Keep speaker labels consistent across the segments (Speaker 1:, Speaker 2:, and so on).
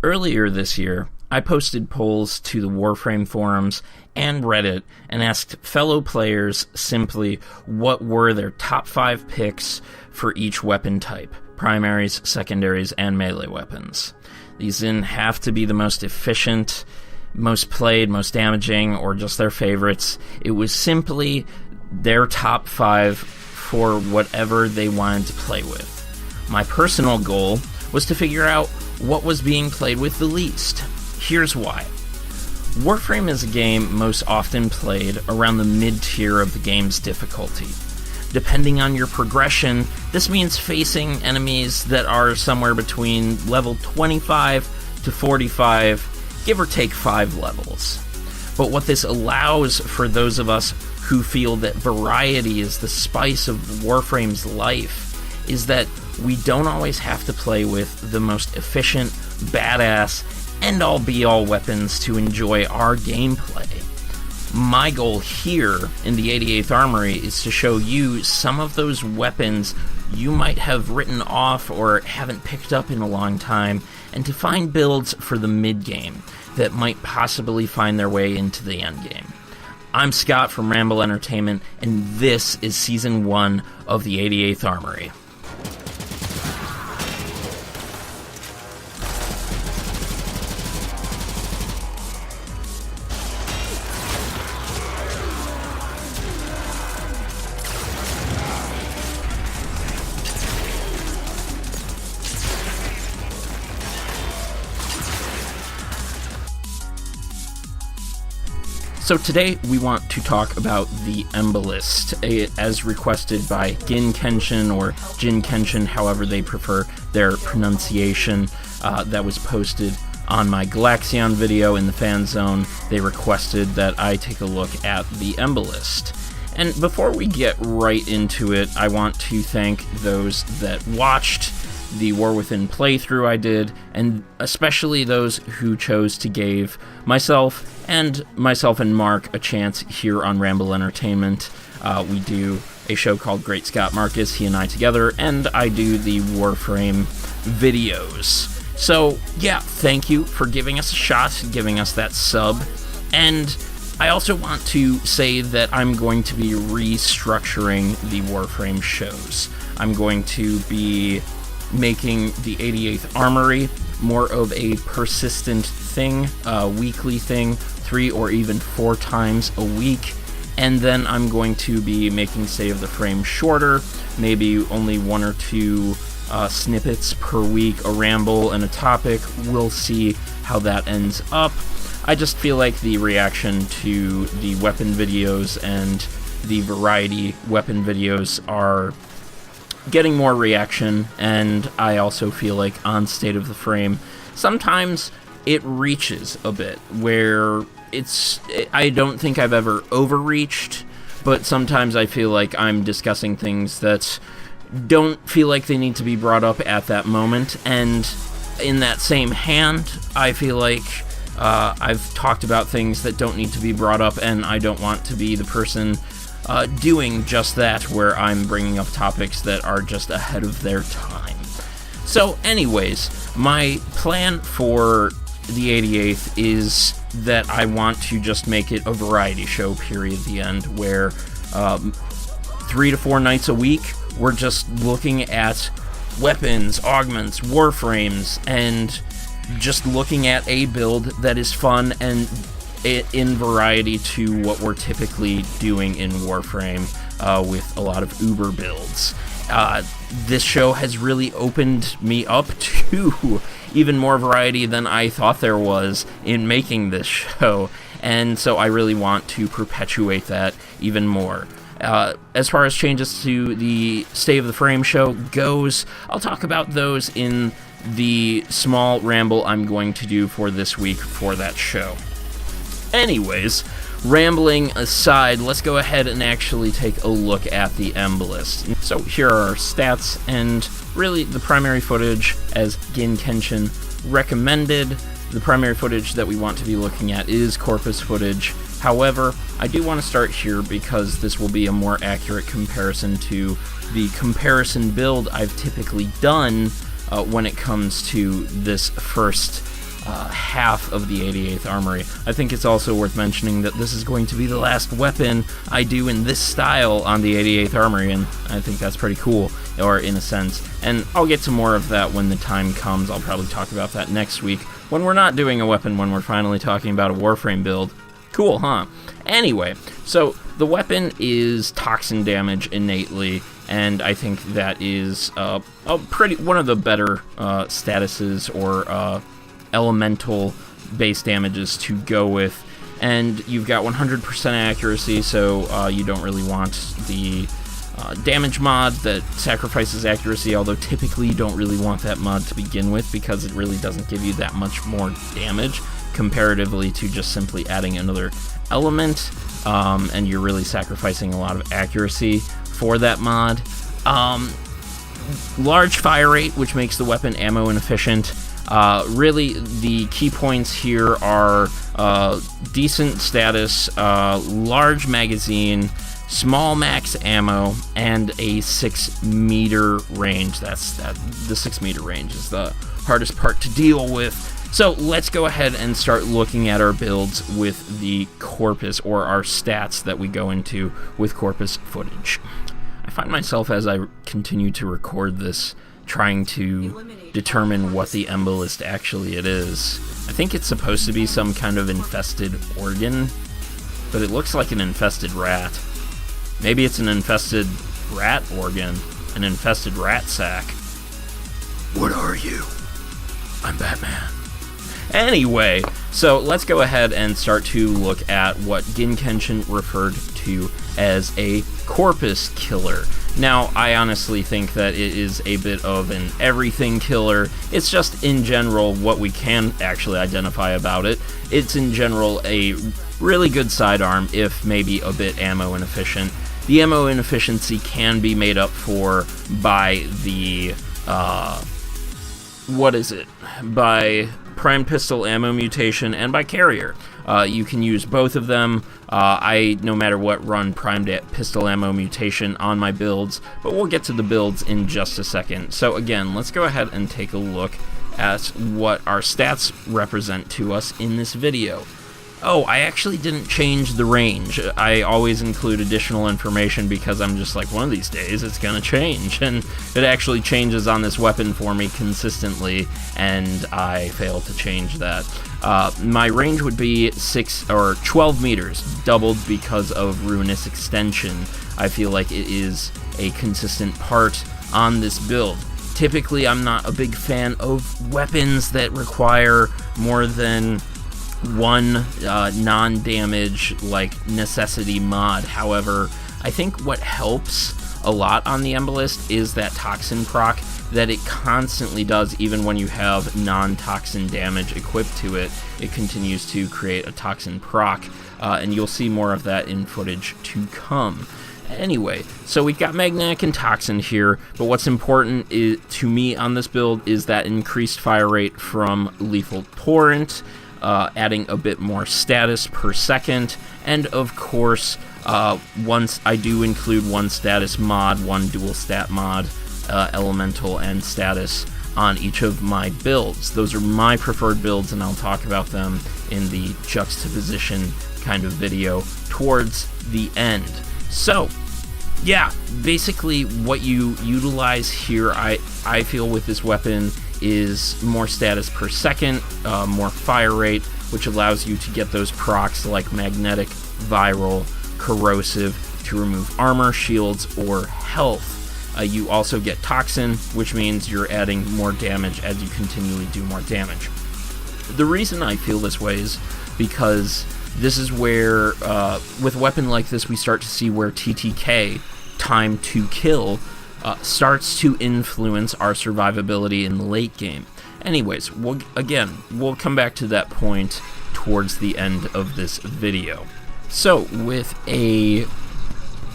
Speaker 1: Earlier this year, I posted polls to the Warframe forums and Reddit and asked fellow players simply what were their top 5 picks for each weapon type: primaries, secondaries, and melee weapons. These didn't have to be the most efficient, most played, most damaging, or just their favorites. It was simply their top 5 for whatever they wanted to play with. My personal goal was to figure out what was being played with the least. Here's why. Warframe is a game most often played around the mid-tier of the game's difficulty. Depending on your progression, this means facing enemies that are somewhere between level 25 to 45, give or take 5 levels. But what this allows for those of us who feel that variety is the spice of Warframe's life is that we don't always have to play with the most efficient, badass, end-all be-all weapons to enjoy our gameplay. My goal here in the 88th Armory is to show you some of those weapons you might have written off or haven't picked up in a long time, and to find builds for the mid-game that might possibly find their way into the endgame. I'm Scott from Ramble Entertainment, and this is Season 1 of the 88th Armory. So today we want to talk about the Embolist, as requested by Gin Kenshin or Jin Kenshin, however they prefer their pronunciation. That was posted on my Galaxion video in the fan zone. They requested that I take a look at the Embolist. And before we get right into it, I want to thank those that watched the War Within playthrough I did, and especially those who chose to give myself and Mark a chance here on Ramble Entertainment. We do a show called Great Scott Marcus, he and I together, and I do the Warframe videos. So, yeah, thank you for giving us a shot, giving us that sub, and I also want to say that I'm going to be restructuring the Warframe shows. I'm going to be making the 88th Armory more of a persistent thing, a weekly thing, 3 or even 4 times a week, and then I'm going to be making State of the Frame shorter, maybe only 1 or 2 snippets per week, a ramble and a topic. We'll see how that ends up. I just feel like the reaction to the weapon videos and the variety weapon videos are getting more reaction, and I also feel like on State of the Frame, sometimes it reaches a bit where I don't think I've ever overreached, but sometimes I feel like I'm discussing things that don't feel like they need to be brought up at that moment, and in that same hand, I feel like I've talked about things that don't need to be brought up, and I don't want to be the person doing just that, where I'm bringing up topics that are just ahead of their time. So anyways, my plan for the 88th is that I want to just make it a variety show, period, the end, where 3 to 4 nights a week, we're just looking at weapons, augments, warframes, and just looking at a build that is fun and in variety to what we're typically doing in Warframe with a lot of Uber builds. This show has really opened me up to even more variety than I thought there was in making this show, and so I really want to perpetuate that even more. As far as changes to the State of the Frame show goes, I'll talk about those in the small ramble I'm going to do for this week for that show. Anyways, rambling aside, let's go ahead and actually take a look at the Embolist. So here are our stats, and really the primary footage, as Gin Kenshin recommended, the primary footage that we want to be looking at is corpus footage. However, I do want to start here because this will be a more accurate comparison to the comparison build I've typically done when it comes to this first half of the 88th Armory. I think it's also worth mentioning that this is going to be the last weapon I do in this style on the 88th Armory, and I think that's pretty cool, or in a sense. And I'll get to more of that when the time comes. I'll probably talk about that next week, when we're not doing a weapon, when we're finally talking about a Warframe build. Cool, huh? Anyway, so the weapon is toxin damage innately, and I think that is one of the better statuses or elemental base damages to go with. And you've got 100% accuracy, so you don't really want the damage mod that sacrifices accuracy, although typically you don't really want that mod to begin with because it really doesn't give you that much more damage comparatively to just simply adding another element, and you're really sacrificing a lot of accuracy for that mod. Large fire rate, which makes the weapon ammo inefficient. Really, the key points here are decent status, large magazine, small max ammo, and a 6-meter range. The 6-meter range is the hardest part to deal with. So let's go ahead and start looking at our builds with the corpus, or our stats that we go into with corpus footage. I find myself, as I continue to record this, trying to determine what the Embolist actually it is. I think it's supposed to be some kind of infested organ, but it looks like an infested rat. Maybe it's an infested rat organ, an infested rat sack. What are you? I'm Batman. Anyway, so let's go ahead and start to look at what Gin Kenshin referred to as a corpus killer. Now, I honestly think that it is a bit of an everything killer. It's just, in general, what we can actually identify about it. It's, in general, a really good sidearm, if maybe a bit ammo inefficient. The ammo inefficiency can be made up for by the, by prime pistol ammo mutation and by carrier. You can use both of them. I, no matter what, run primed pistol ammo mutation on my builds, but we'll get to the builds in just a second. So again, let's go ahead and take a look at what our stats represent to us in this video. Oh, I actually didn't change the range. I always include additional information because I'm just like, one of these days it's gonna change, and it actually changes on this weapon for me consistently, and I fail to change that. My range would be 12 meters, doubled because of Ruinous Extension. I feel like it is a consistent part on this build. Typically, I'm not a big fan of weapons that require more than one non-damage like necessity mod. However, I think what helps a lot on the Embolist is that toxin proc that it constantly does. Even when you have non-toxin damage equipped to it, it continues to create a toxin proc, and you'll see more of that in footage to come. Anyway, so we've got magnetic and toxin here, but what's important to me on this build is that increased fire rate from lethal torrent, adding a bit more status per second, and of course, once I do include one status mod, one dual stat mod, elemental and status on each of my builds. Those are my preferred builds, and I'll talk about them in the juxtaposition kind of video towards the end. So, yeah, basically what you utilize here, I feel with this weapon, is more status per second, more fire rate, which allows you to get those procs like magnetic, viral, corrosive, to remove armor, shields, or health. You also get toxin, which means you're adding more damage as you continually do more damage. The reason I feel this way is because this is where, with a weapon like this, we start to see where TTK, time to kill, starts to influence our survivability in the late game. Anyways, we'll come back to that point towards the end of this video. So, with a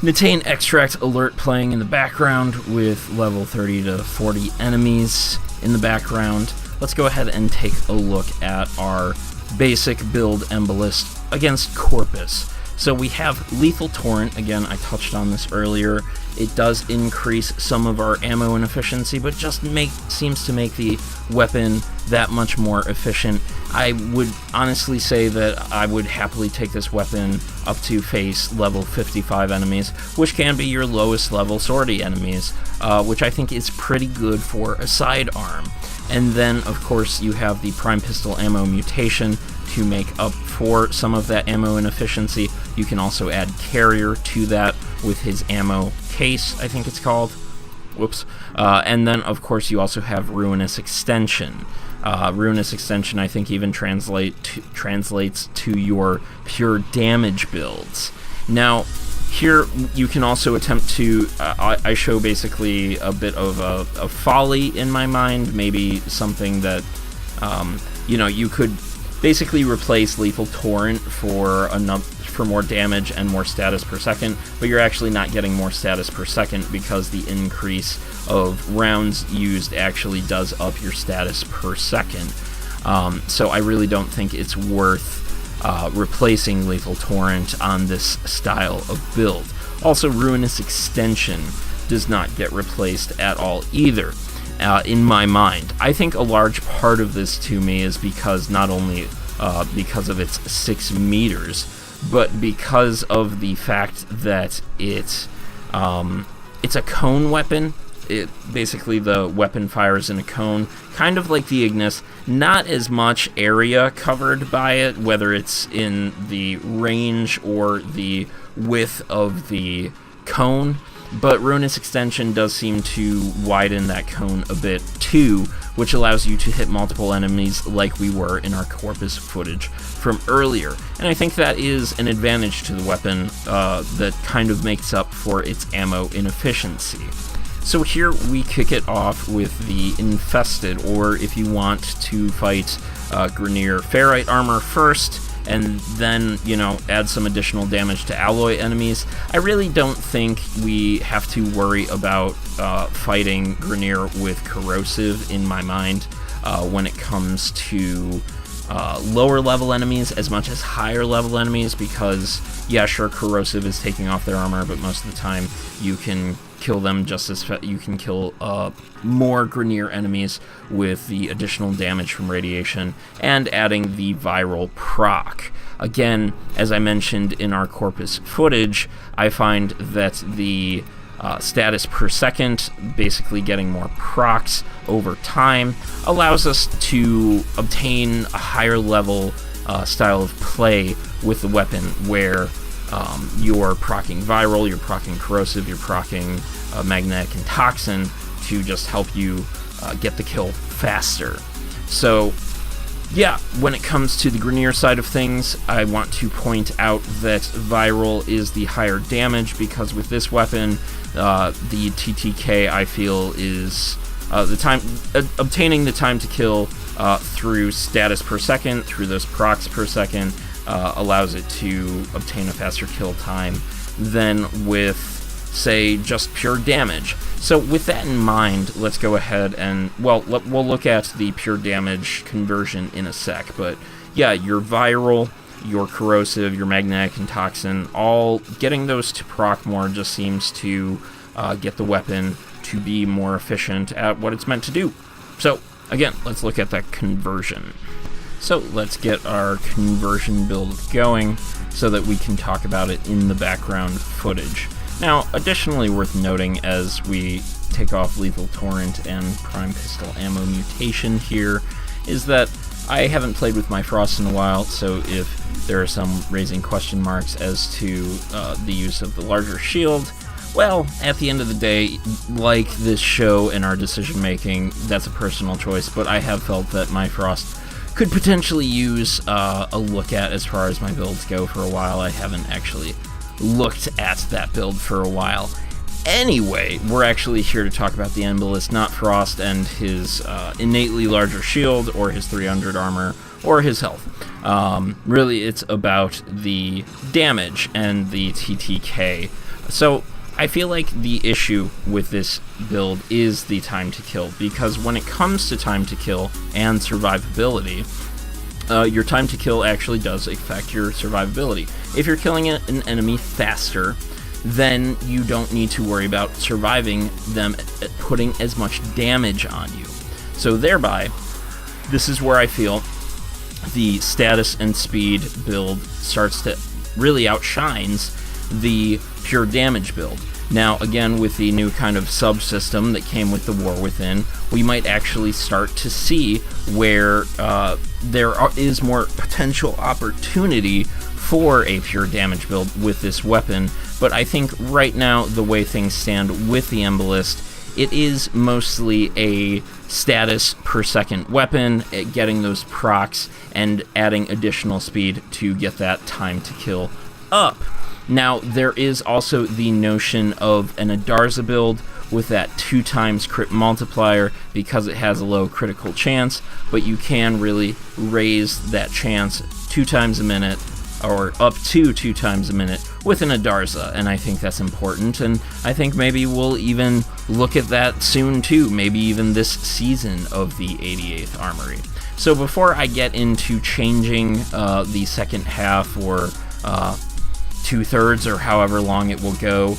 Speaker 1: Netane extract alert playing in the background with level 30 to 40 enemies in the background, let's go ahead and take a look at our basic build Embolist against Corpus. So we have Lethal Torrent. Again, I touched on this earlier. It does increase some of our ammo inefficiency, but just seems to make the weapon that much more efficient. I would honestly say that I would happily take this weapon up to face level 55 enemies, which can be your lowest level swordy enemies, which I think is pretty good for a sidearm. And then, of course, you have the Prime Pistol Ammo mutation to make up for some of that ammo inefficiency. You can also add Carrier to that with his ammo case, I think it's called. Whoops. And then, of course, you also have Ruinous Extension. Ruinous Extension, I think, even translates to your pure damage builds. Now, here you can also attempt to, I show basically a bit of a folly in my mind, maybe something that, you could basically replace Lethal Torrent for more damage and more status per second, but you're actually not getting more status per second because the increase of rounds used actually does up your status per second. So I really don't think it's worth replacing Lethal Torrent on this style of build. Also, Ruinous Extension does not get replaced at all either, in my mind. I think a large part of this to me is because not only because of its 6 meters, but because of the fact that it's a cone weapon. Basically the weapon fires in a cone, kind of like the Ignis. Not as much area covered by it, whether it's in the range or the width of the cone, but Ruinous Extension does seem to widen that cone a bit too, which allows you to hit multiple enemies like we were in our Corpus footage from earlier. And I think that is an advantage to the weapon that kind of makes up for its ammo inefficiency. So here we kick it off with the Infested, or if you want to fight Grineer Ferrite armor first, and then, add some additional damage to alloy enemies. I really don't think we have to worry about fighting Grineer with Corrosive in my mind when it comes to lower level enemies as much as higher level enemies, because, yeah, sure, Corrosive is taking off their armor, but most of the time you can kill them just as you can kill more Grineer enemies with the additional damage from radiation and adding the viral proc. Again, as I mentioned in our Corpus footage, I find that the status per second, basically getting more procs over time, allows us to obtain a higher level style of play with the weapon, where you're proccing viral, you're proccing corrosive, you're proccing magnetic and toxin to just help you get the kill faster. So yeah, when it comes to the Grineer side of things, I want to point out that viral is the higher damage, because with this weapon, the TTK, I feel, is obtaining the time to kill through status per second, through those procs per second, allows it to obtain a faster kill time than with, say, just pure damage. So with that in mind, let's go ahead and, we'll look at the pure damage conversion in a sec, but yeah, your viral, your corrosive, your magnetic and toxin, all getting those to proc more just seems to get the weapon to be more efficient at what it's meant to do. So again, let's look at that conversion. So let's get our conversion build going so that we can talk about it in the background footage. Now, additionally worth noting as we take off Lethal Torrent and Prime Pistol Ammo mutation here is that I haven't played with my Frost in a while, so if there are some raising question marks as to the use of the larger shield, well, at the end of the day, like this show and our decision making, that's a personal choice, but I have felt that my Frost could potentially use a look at as far as my builds go for a while. I haven't actually looked at that build for a while. Anyway, we're actually here to talk about the Embolist, not Frost and his innately larger shield, or his 300 armor, or his health. Really, it's about the damage and the TTK. So I feel like the issue with this build is the time to kill, because when it comes to time to kill and survivability, your time to kill actually does affect your survivability. If you're killing an enemy faster, then you don't need to worry about surviving them putting as much damage on you. So thereby, this is where I feel the status and speed build starts to really outshines the pure damage build. Now, again, with the new kind of subsystem that came with the War Within, we might actually start to see where there is more potential opportunity for a pure damage build with this weapon, but I think right now, the way things stand with the Embolist, it is mostly a status per second weapon, getting those procs and adding additional speed to get that time to kill up. Now, there is also the notion of an Adarza build with that 2x crit multiplier because it has a low critical chance, but you can really raise that chance 2 times a minute, or up to 2 times a minute with an Adarza, and I think that's important, and I think maybe we'll even look at that soon too, maybe even this season of the 88th Armory. So before I get into changing the second half, or 2/3, or however long it will go,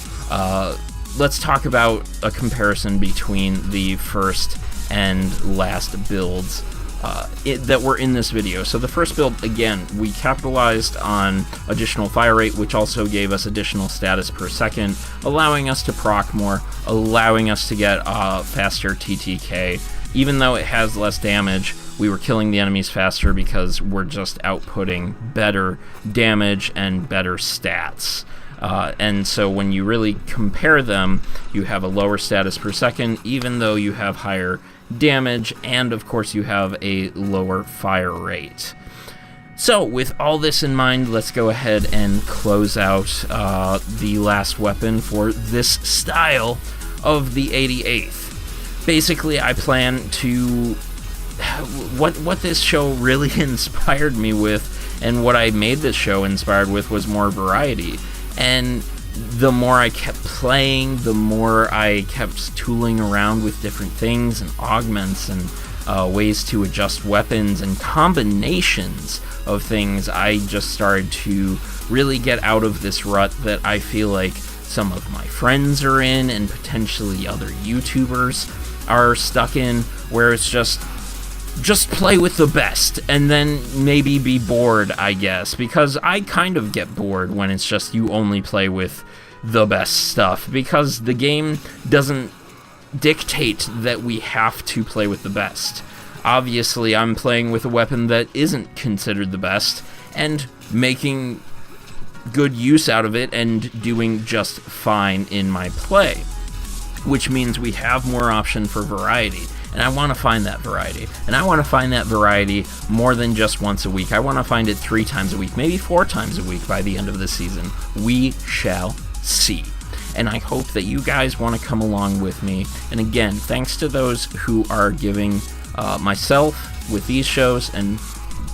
Speaker 1: let's talk about a comparison between the first and last builds that were in this video. So the first build, again, we capitalized on additional fire rate, which also gave us additional status per second, allowing us to proc more, allowing us to get faster TTK. Even though it has less damage, we were killing the enemies faster because we're just outputting better damage and better stats. And so when you really compare them, you have a lower status per second, even though you have higher damage, and of course you have a lower fire rate. So with all this in mind, let's go ahead and close out the last weapon for this style of the 88th. Basically, I plan to... What this show really inspired me with, and what I made this show inspired with, was more variety. And the more I kept playing, the more I kept tooling around with different things and augments and ways to adjust weapons and combinations of things, I just started to really get out of this rut that I feel like some of my friends are in, and potentially other YouTubers are stuck in, where it's just play with the best, and then maybe be bored, I guess, because I kind of get bored when it's just you only play with the best stuff, because the game doesn't dictate that we have to play with the best. Obviously, I'm playing with a weapon that isn't considered the best, and making good use out of it, and doing just fine in my play, which means we have more option for variety. And I want to find that variety. And I want to find that variety more than just once a week. I want to find it 3 times a week, maybe 4 times a week by the end of the season. We shall see. And I hope that you guys want to come along with me. And again, thanks to those who are giving myself with these shows, and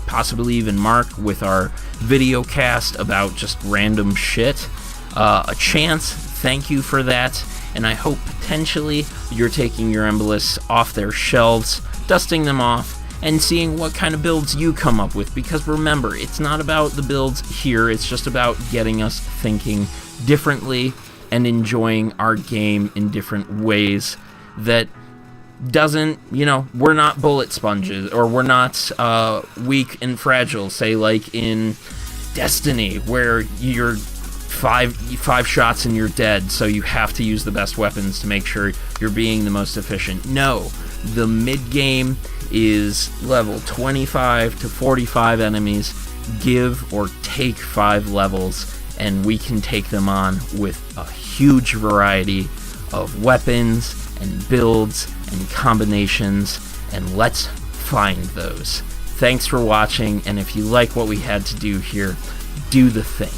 Speaker 1: possibly even Mark with our video cast about just random shit, a chance. Thank you for that. And I hope potentially you're taking your Embolists off their shelves, dusting them off, and seeing what kind of builds you come up with. Because remember, it's not about the builds here, it's just about getting us thinking differently and enjoying our game in different ways that doesn't, we're not bullet sponges, or we're not weak and fragile, say like in Destiny, where you're five shots and you're dead, so you have to use the best weapons to make sure you're being the most efficient. No, the mid-game is level 25 to 45 enemies, give or take 5 levels, and we can take them on with a huge variety of weapons and builds and combinations, and let's find those. Thanks for watching, and if you like what we had to do here, do the thing.